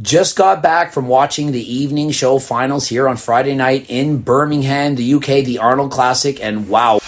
Just got back from watching the evening show finals here on Friday night in Birmingham, the UK, the Arnold Classic, and wow.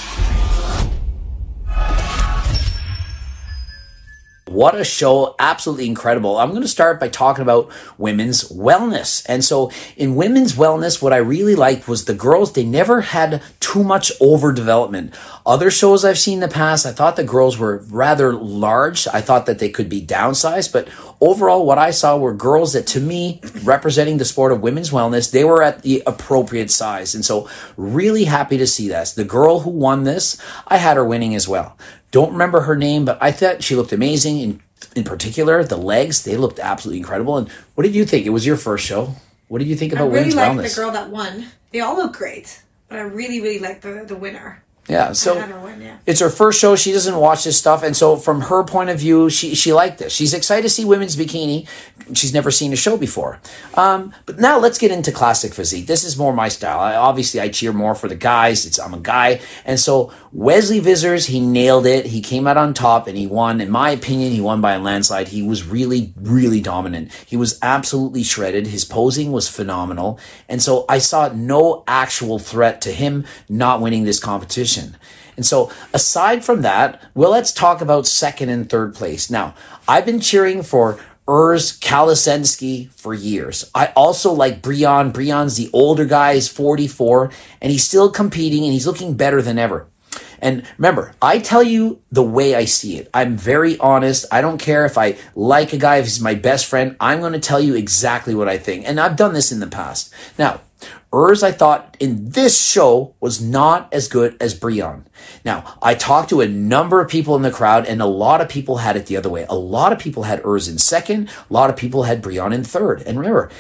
What a show. Absolutely incredible. I'm going to start by talking about women's wellness. And so in women's wellness, what I really liked was the girls, they never had too much overdevelopment. Other shows I've seen in the past, I thought the girls were rather large. I thought that they could be downsized, but overall what I saw were girls that, to me, representing the sport of women's wellness, they were at the appropriate size. And so really happy to see that. The girl who won this, I had her winning as well. Don't remember her name, but I thought she looked amazing. In particular, the legs, they looked absolutely incredible. And what did you think? It was your first show. What did you think about women's wellness? I really liked the girl that won. They all look great, but I really, really liked the winner. Yeah, so I had her win, yeah. It's her first show. She doesn't watch this stuff. And so from her point of view, she liked this. She's excited to see women's bikini. She's never seen a show before. But now let's get into classic physique. This is more my style. Obviously, I cheer more for the guys. I'm a guy. And so Wesley Vissers, he nailed it. He came out on top and he won. In my opinion, he won by a landslide. He was really, really dominant. He was absolutely shredded. His posing was phenomenal. And so I saw no actual threat to him not winning this competition. And so aside from that, well, let's talk about second and third place. Now, I've been cheering for Urs Kalasensky for years. I also like Breon. Breon's the older guy, he's 44, and he's still competing, and he's looking better than ever. And remember, I tell you the way I see it. I'm very honest. I don't care if I like a guy, if he's my best friend. I'm going to tell you exactly what I think. And I've done this in the past. Now, Urs, I thought in this show was not as good as Breon. Now, I talked to a number of people in the crowd, and a lot of people had it the other way. A lot of people had Urs in second. A lot of people had Breon in third. And remember,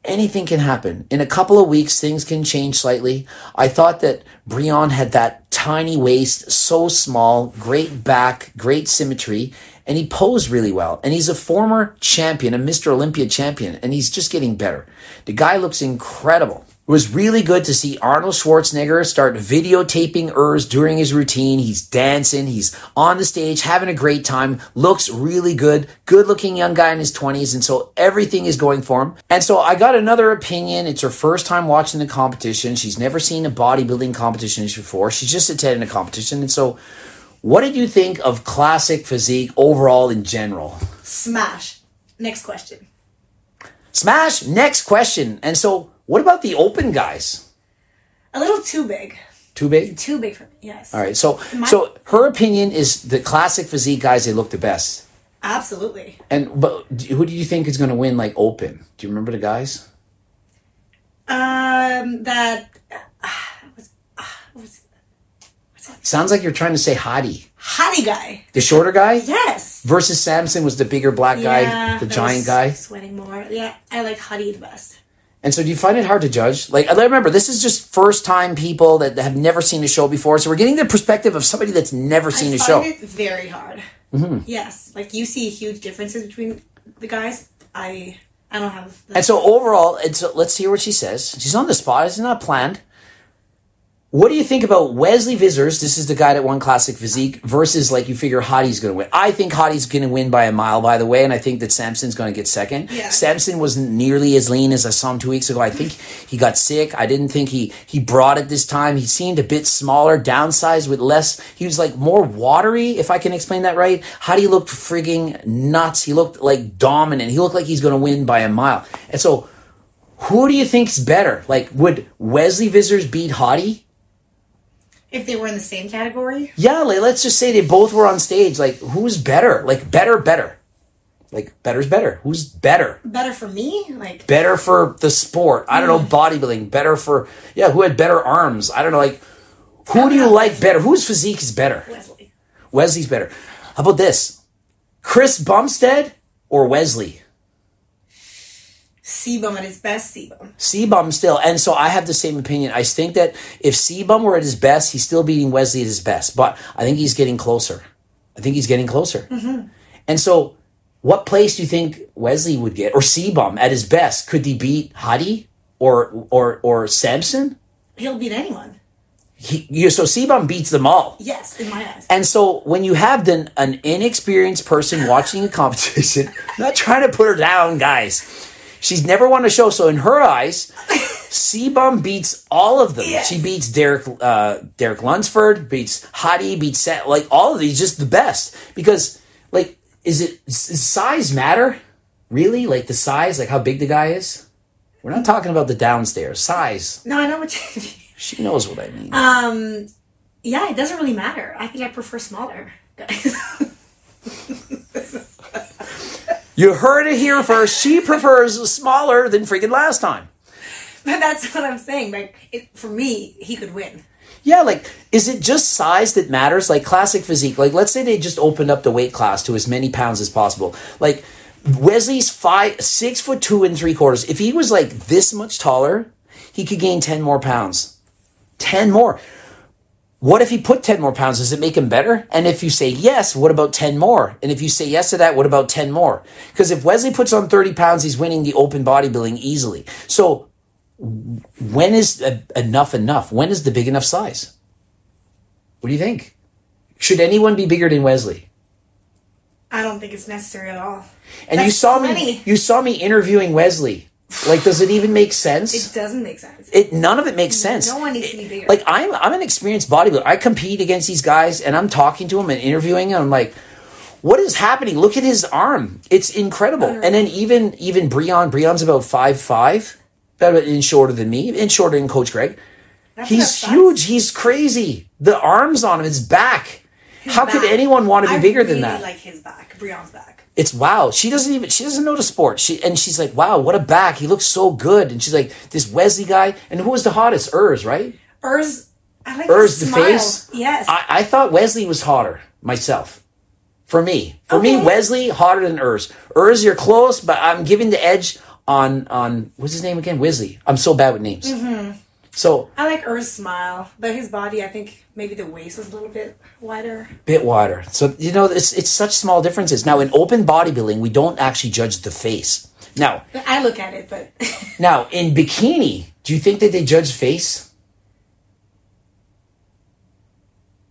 anything can happen. In a couple of weeks, things can change slightly. I thought that Breon had that tiny waist, so small, great back, great symmetry, and he posed really well. And he's a former champion, a Mr. Olympia champion, and he's just getting better. The guy looks incredible. It was really good to see Arnold Schwarzenegger start videotaping Urs during his routine. He's dancing. He's on the stage, having a great time. Looks really good. Good-looking young guy in his 20s. And so everything is going for him. And so I got another opinion. It's her first time watching the competition. She's never seen a bodybuilding competition before. She's just attending a competition. And so what did you think of classic physique overall in general? Smash. Next question. Smash. Next question. And so what about the open guys? A little too big. Too big? Too big for me, yes. All right. So her opinion is the classic physique guys, they look the best. Absolutely. But who do you think is going to win, like, open? Do you remember the guys? Sounds like you're trying to say Hottie. Hottie guy. The shorter guy? Yes. Versus Samson was the bigger black guy, the giant guy. Sweating more. Yeah, I like Hottie the best. And so do you find it hard to judge? Like, remember, this is just first-time people that have never seen a show before, so we're getting the perspective of somebody that's never seen a show. I find it very hard. Mm-hmm. Yes. Like, you see huge differences between the guys. I don't have... And so overall, let's hear what she says. She's on the spot. It's not planned. What do you think about Wesley Vissers? This is the guy that won Classic Physique versus, like, you figure Hottie's going to win. I think Hottie's going to win by a mile, by the way, and I think that Samson's going to get second. Yeah. Samson wasn't nearly as lean as I saw him 2 weeks ago. I think he got sick. I didn't think he brought it this time. He seemed a bit smaller, downsized with less. He was, like, more watery, if I can explain that right. Hottie looked frigging nuts. He looked, like, dominant. He looked like he's going to win by a mile. And so who do you think's better? Like, would Wesley Vissers beat Hottie? If they were in the same category? Yeah, like, let's just say they both were on stage. Like, who's better? Like, better. Like, better's better. Who's better? Better for me? Like, better for the sport. I don't know, bodybuilding. Better for, who had better arms? I don't know, like, who do you like better? Whose physique is better? Wesley. Wesley's better. How about this? Chris Bumstead or Wesley? C-Bum at his best, C-Bum. C-Bum still. And so I have the same opinion. I think that if C-Bum were at his best, he's still beating Wesley at his best. But I think he's getting closer. Mm-hmm. And so what place do you think Wesley would get? Or C-Bum at his best? Could he beat Hottie or Samson? He'll beat anyone. So C-Bum beats them all. Yes, in my eyes. And so when you have an inexperienced person watching a competition, I'm not trying to put her down, guys. She's never won a show. So in her eyes, C-Bum beats all of them. Yes. She beats Derek Lunsford, beats Hottie, beats Set, like all of these, just the best. Because, like, does size matter? Really? Like the size, like how big the guy is? We're not talking about the downstairs. Size. No, I know what you mean. She knows what I mean. Yeah, it doesn't really matter. I think I prefer smaller guys. You heard it here first. She prefers smaller than freaking last time. But that's what I'm saying. Like, for me, he could win. Yeah, like, is it just size that matters? Like, classic physique. Like, let's say they just opened up the weight class to as many pounds as possible. Like, Wesley's 6'2" 3/4. If he was, like, this much taller, he could gain 10 more pounds. 10 more. What if he put 10 more pounds? Does it make him better? And if you say yes, what about 10 more? And if you say yes to that, what about 10 more? Because if Wesley puts on 30 pounds, he's winning the open bodybuilding easily. So when is enough? When is the big enough size? What do you think? Should anyone be bigger than Wesley? I don't think it's necessary at all. And you saw me interviewing Wesley. Like, does it even make sense? It doesn't make sense. None of it makes sense. No one needs to be bigger. Like, I'm an experienced bodybuilder. I compete against these guys, and I'm talking to them and interviewing them. I'm like, what is happening? Look at his arm. It's incredible. And then even Breon's about 5'5", about an inch shorter than me, an inch shorter than Coach Greg. He's huge. He's crazy. The arms on him, his back. How could anyone want to be bigger than that? I really like his back, Breon's back. It's wow. She doesn't know the sport. She's like, wow, what a back. He looks so good. And she's like, this Wesley guy. And who was the hottest? Urs, right? Urs, I like Urs, the smile. face? Yes. I thought Wesley was hotter, myself. For me. For me, Wesley, hotter than Urs. Urs, you're close, but I'm giving the edge on what's his name again? Wesley. I'm so bad with names. Mm-hmm. So I like Urs' smile, but his body, I think maybe the waist was a little bit wider. Bit wider. So, it's such small differences. Now, in open bodybuilding, we don't actually judge the face. Now, I look at it, but... Now, in bikini, do you think that they judge face?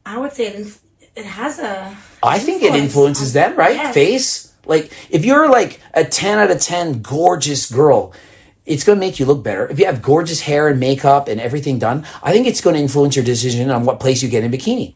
I would say it has a... I think it influences them, right? Yes. Face. Like, if you're like a 10 out of 10 gorgeous girl, it's going to make you look better. If you have gorgeous hair and makeup and everything done, I think it's going to influence your decision on what place you get in bikini.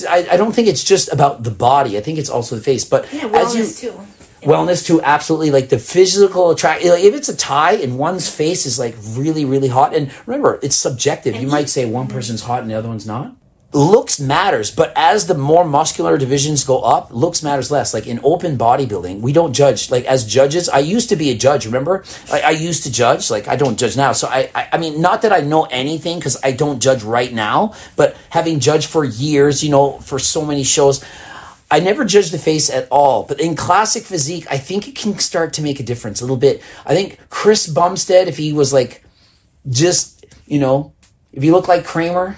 I don't think it's just about the body. I think it's also the face. But wellness too. Wellness too, absolutely. Like the physical attraction. Like if it's a tie and one's face is like really, really hot. And remember, it's subjective. You might say one person's hot and the other one's not. Looks matters, but as the more muscular divisions go up, looks matters less. Like in open bodybuilding, we don't judge. Like as judges, I used to be a judge, remember? I used to judge. Like I don't judge now. So I mean, not that I know anything because I don't judge right now, but having judged for years, for so many shows, I never judged the face at all. But in classic physique, I think it can start to make a difference a little bit. I think Chris Bumstead, if he was like, just, if he looked like Kramer,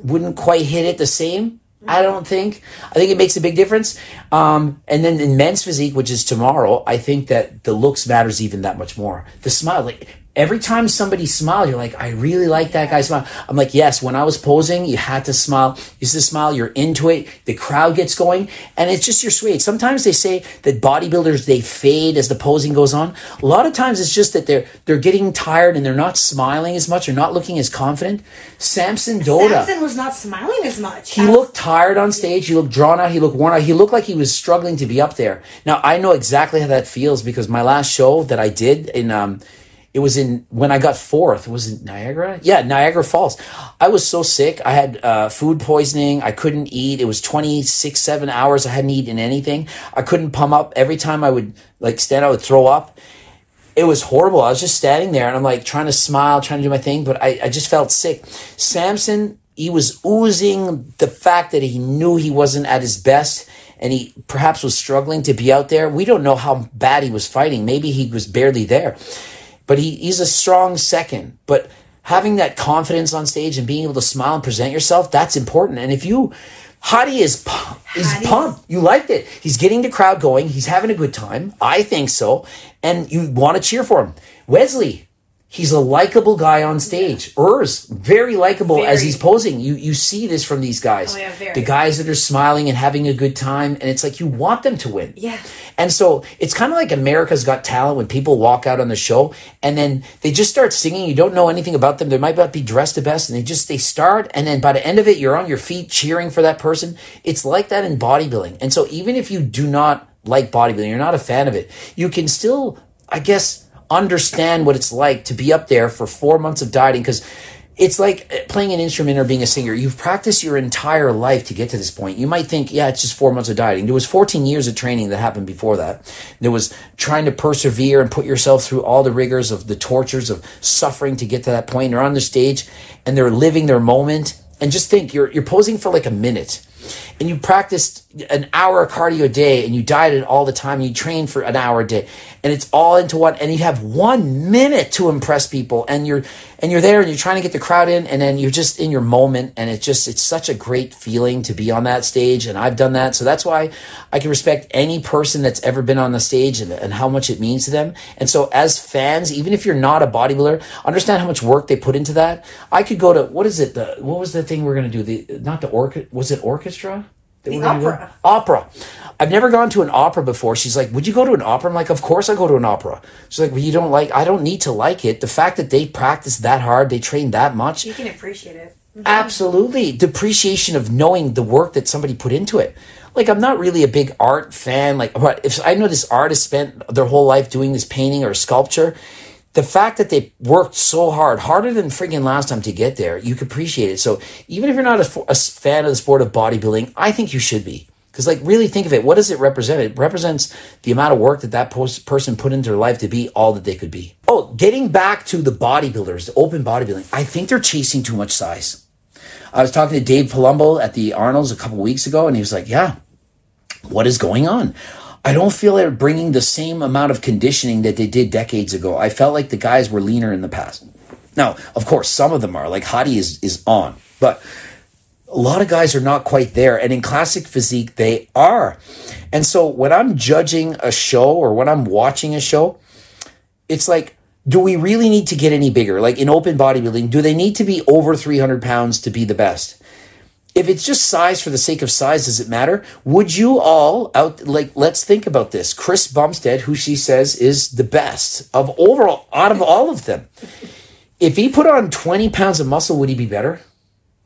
wouldn't quite hit it the same. I don't think. I think it makes a big difference. And then in men's physique, which is tomorrow, I think that the looks matters even that much more. The smile, like every time somebody smiles, you're like, I really like that guy's smile. I'm like, yes, when I was posing, you had to smile. You just smile, you're into it. The crowd gets going, and it's just your sway. Sometimes they say that bodybuilders, they fade as the posing goes on. A lot of times it's just that they're getting tired and they're not smiling as much or not looking as confident. Samson was not smiling as much. He looked tired on stage. He looked drawn out. He looked worn out. He looked like he was struggling to be up there. Now, I know exactly how that feels because my last show that I did when I got fourth, was it Niagara? Yeah, Niagara Falls. I was so sick. I had food poisoning. I couldn't eat. It was 7 hours. I hadn't eaten anything. I couldn't pump up. Every time I would stand, I would throw up. It was horrible. I was just standing there and I'm like trying to smile, trying to do my thing, but I just felt sick. Samson, he was oozing the fact that he knew he wasn't at his best and he perhaps was struggling to be out there. We don't know how bad he was fighting. Maybe he was barely there. But he's a strong second. But having that confidence on stage and being able to smile and present yourself, that's important. And if Hottie is pumped. You liked it. He's getting the crowd going. He's having a good time. I think so. And you want to cheer for him. Wesley, He's a likable guy on stage. Urs, very likable as he's posing. You see this from these guys. Oh, yeah, very. The guys that are smiling and having a good time, and it's like you want them to win. Yeah. And so it's kind of like America's Got Talent when people walk out on the show and then they just start singing. You don't know anything about them. They might not be dressed the best, and they start, and then by the end of it, you're on your feet cheering for that person. It's like that in bodybuilding. And so even if you do not like bodybuilding, you're not a fan of it, you can still, I guess, understand what it's like to be up there for 4 months of dieting, because it's like playing an instrument or being a singer. You've practiced your entire life to get to this point. You might think, yeah, it's just 4 months of dieting. There was 14 years of training that happened before that. There was trying to persevere and put yourself through all the rigors of the tortures of suffering to get to that point. They're on the stage and they're living their moment. And just think, you're posing for like a minute. And you practiced an hour of cardio a day, and you dieted all the time, and you trained for an hour a day, and it's all into one, and you have 1 minute to impress people, and you're there, and you're trying to get the crowd in, and then you're just in your moment, and it's such a great feeling to be on that stage, and I've done that. So that's why I can respect any person that's ever been on the stage and how much it means to them. And so as fans, even if you're not a bodybuilder, understand how much work they put into that. I could go to, what was the thing we're going to do? Was it orchestra? The opera. Opera. I've never gone to an opera before. She's like, would you go to an opera? I'm like, of course I go to an opera. She's like, well, I don't need to like it. The fact that they practice that hard, they train that much. You can appreciate it. Mm-hmm. Absolutely. The appreciation of knowing the work that somebody put into it. Like, I'm not really a big art fan. Like, but if I know this artist spent their whole life doing this painting or sculpture, the fact that they worked so hard, harder than friggin' last time to get there, you can appreciate it. So even if you're not a fan of the sport of bodybuilding, I think you should be. Because, like, really think of it. What does it represent? It represents the amount of work that person put into their life to be all that they could be. Oh, getting back to the bodybuilders, the open bodybuilding, I think they're chasing too much size. I was talking to Dave Palumbo at the Arnold's a couple weeks ago, and he was like, yeah, what is going on? I don't feel they're bringing the same amount of conditioning that they did decades ago. I felt like the guys were leaner in the past. Now, of course, some of them are. Like Hadi is on. But a lot of guys are not quite there. And in classic physique, they are. And so when I'm judging a show or when I'm watching a show, it's like, do we really need to get any bigger? Like in open bodybuilding, do they need to be over 300 pounds to be the best? If it's just size for the sake of size, does it matter? Would you all let's think about this. Chris Bumstead, who she says is the best out of all of them. If he put on 20 pounds of muscle, would he be better?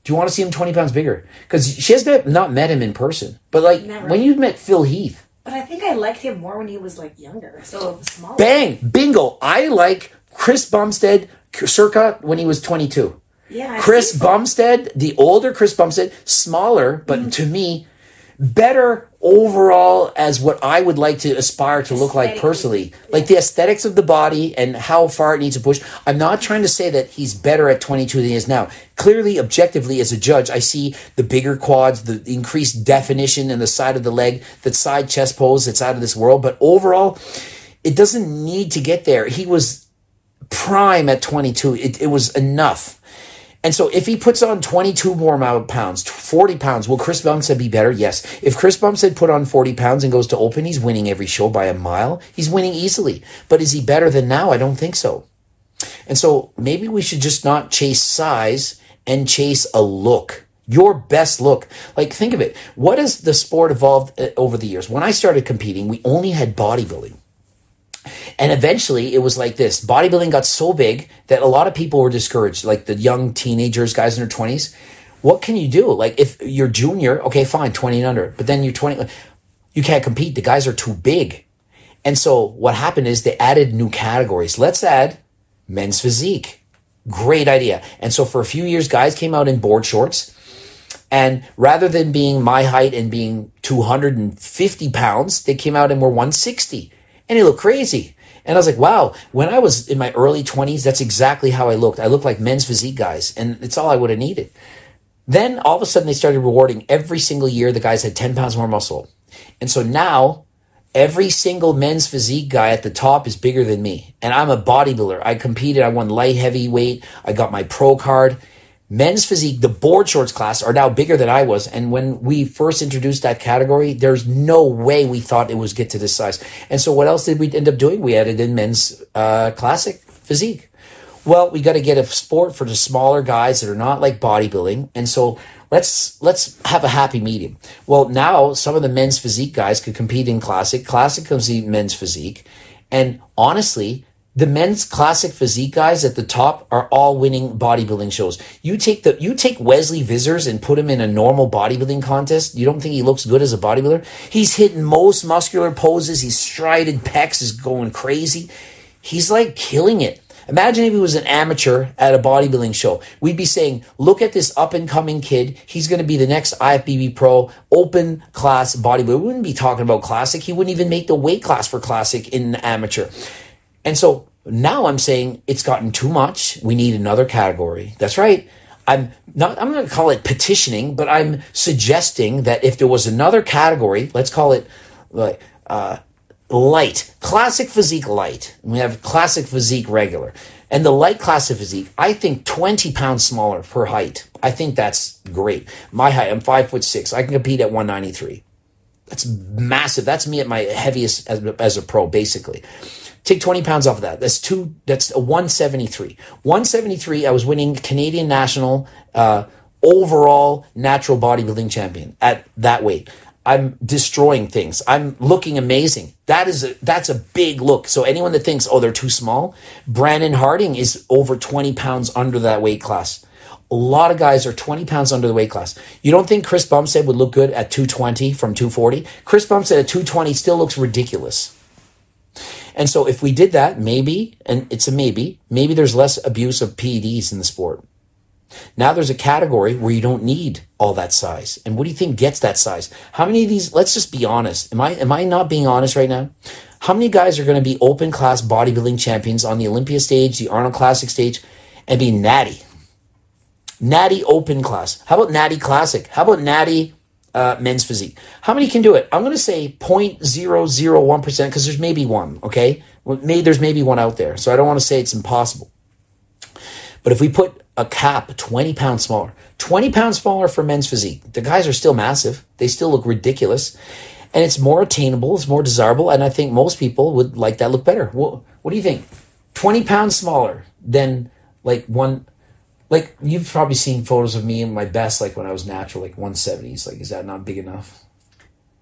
Do you want to see him 20 pounds bigger? Because she has not met him in person. But when you met Phil Heath. But I think I liked him more when he was like younger, so smaller. Bang! Bingo! I like Chris Bumstead circa when he was 22. Yeah, Chris Bumstead, the older Chris Bumstead, smaller, but to me, better overall as what I would like to aspire to look like personally. Like the aesthetics of the body and how far it needs to push. I'm not trying to say that he's better at 22 than he is now. Clearly, objectively, as a judge, I see the bigger quads, the increased definition in the side of the leg, the side chest pose that's out of this world. But overall, it doesn't need to get there. He was prime at 22. It was enough. And so if he puts on 22 more pounds, 40 pounds, will Chris Bumstead be better? Yes. If Chris Bumstead put on 40 pounds and goes to open, he's winning every show by a mile. He's winning easily. But is he better than now? I don't think so. And so maybe we should just not chase size and chase a look. Your best look. Like, think of it. What has the sport evolved over the years? When I started competing, we only had bodybuilding. And eventually it was like this. Bodybuilding got so big that a lot of people were discouraged, like the young teenagers, guys in their 20s. What can you do? Like if you're junior, okay, fine, 20 and under. But then you're 20, you can't compete. The guys are too big. And so what happened is they added new categories. Let's add men's physique. Great idea. And so for a few years, guys came out in board shorts. And rather than being my height and being 250 pounds, they came out and were 160. And he looked crazy. And I was like, wow, when I was in my early 20s, that's exactly how I looked. I looked like men's physique guys, and it's all I would have needed. Then all of a sudden they started rewarding every single year the guys had 10 pounds more muscle. And so now every single men's physique guy at the top is bigger than me. And I'm a bodybuilder. I competed. I won light heavyweight. I got my pro card. Men's physique, the board shorts class, are now bigger than I was. And when we first introduced that category, there's no way we thought it was get to this size. And so what else did we end up doing? We added in men's classic physique. Well, we got to get a sport for the smaller guys that are not like bodybuilding. And so let's have a happy medium. Well, now some of the men's physique guys could compete in classic. Classic comes in men's physique. And honestly, the men's classic physique guys at the top are all winning bodybuilding shows. You take Wesley Vissers and put him in a normal bodybuilding contest. You don't think he looks good as a bodybuilder? He's hitting most muscular poses. He's strided pecs is going crazy. He's like killing it. Imagine if he was an amateur at a bodybuilding show. We'd be saying, look at this up-and-coming kid. He's going to be the next IFBB pro, open class bodybuilder. We wouldn't be talking about classic. He wouldn't even make the weight class for classic in amateur. And so now I'm saying it's gotten too much. We need another category. That's right. I'm not going to call it petitioning, but I'm suggesting that if there was another category, let's call it like light, classic physique light. We have classic physique regular. And the light classic physique, I think 20 pounds smaller per height. I think that's great. My height, I'm 5'6". I can compete at 193. That's massive. That's me at my heaviest as a pro, basically. Take 20 pounds off of that. That's a 173. 173, I was winning Canadian national overall natural bodybuilding champion at that weight. I'm destroying things. I'm looking amazing. That's a big look. So anyone that thinks, oh, they're too small, Brandon Harding is over 20 pounds under that weight class. A lot of guys are 20 pounds under the weight class. You don't think Chris Bumstead would look good at 220 from 240? Chris Bumstead at 220 still looks ridiculous. And so if we did that, maybe, and it's a maybe there's less abuse of PEDs in the sport. Now there's a category where you don't need all that size. And what do you think gets that size? How many of these, let's just be honest. Am I not being honest right now? How many guys are going to be open class bodybuilding champions on the Olympia stage, the Arnold Classic stage, and be natty? Natty open class. How about natty classic? How about natty men's physique? How many can do it? I'm going to say 0.001% because there's maybe one, okay? Well, there's maybe one out there. So I don't want to say it's impossible. But if we put a cap 20 pounds smaller, 20 pounds smaller for men's physique, the guys are still massive. They still look ridiculous. And it's more attainable. It's more desirable. And I think most people would like that look better. What do you think? 20 pounds smaller than like one... Like, you've probably seen photos of me in my best, like when I was natural, like 170s. Like, is that not big enough?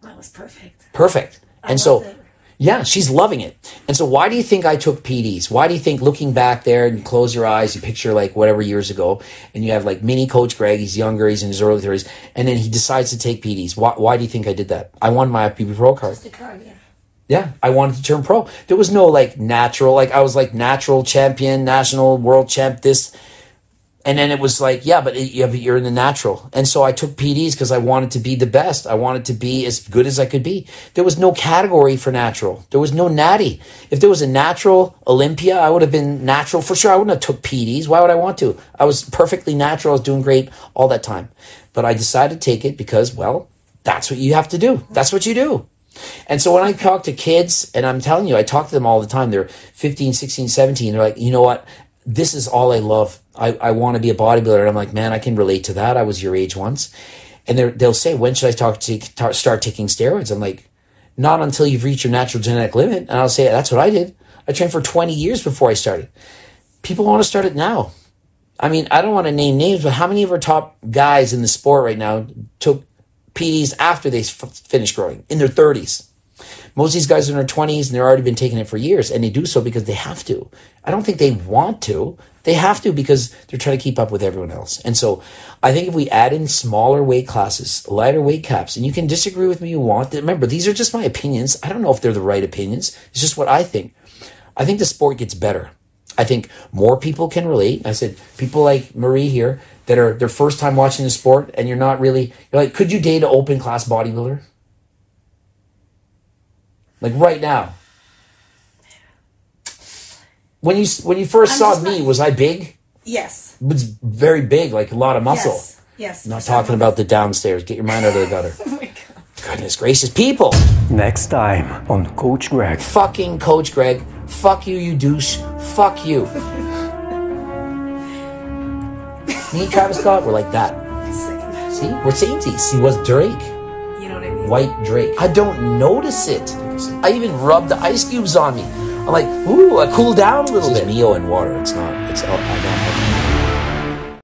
That was perfect. Perfect. And so, it. Yeah, she's loving it. And so why do you think I took PDs? Why do you think looking back there and you close your eyes, you picture like whatever years ago, and you have like mini Coach Greg, he's younger, he's in his early 30s, and then he decides to take PDs. Why do you think I did that? I won my FBB Pro card. Just the card, yeah. Yeah, I wanted to turn pro. There was no like natural, like I was like natural champion, national world champ, this... And then it was like, yeah, but you're in the natural. And so I took PDs because I wanted to be the best. I wanted to be as good as I could be. There was no category for natural. There was no natty. If there was a natural Olympia, I would have been natural for sure. I wouldn't have took PDs. Why would I want to? I was perfectly natural. I was doing great all that time. But I decided to take it because, well, that's what you have to do. That's what you do. And so when I talk to kids, and I'm telling you, I talk to them all the time. They're 15, 16, 17. They're like, you know what? This is all I love. I want to be a bodybuilder. And I'm like, man, I can relate to that. I was your age once. And they'll say, when should I start taking steroids? I'm like, not until you've reached your natural genetic limit. And I'll say, that's what I did. I trained for 20 years before I started. People want to start it now. I mean, I don't want to name names, but how many of our top guys in the sport right now took PDs after they finished growing, in their 30s? Most of these guys are in their 20s and they've already been taking it for years, and they do so because they have to. I don't think they want to. They have to because they're trying to keep up with everyone else. And so I think if we add in smaller weight classes, lighter weight caps, and you can disagree with me if you want. Remember, these are just my opinions. I don't know if they're the right opinions. It's just what I think. I think the sport gets better. I think more people can relate. I said, people like Marie here that are their first time watching the sport, and you're like, could you date an open class bodybuilder? Like right now. When you first saw me, was I big? Yes. It was very big, like a lot of muscle. Yes. Not talking about the downstairs. Get your mind out of the gutter. Oh my God. Goodness gracious, people. Next time on Coach Greg. Fucking Coach Greg. Fuck you, you douche. Fuck you. Me and Travis Scott were like that. Same. See? We're samesies. He was Drake. You know what I mean? White Drake. I don't notice it. I even rubbed the ice cubes on me. I'm like, ooh, I cool down a little bit. Mio and water. It's not. It's. I know.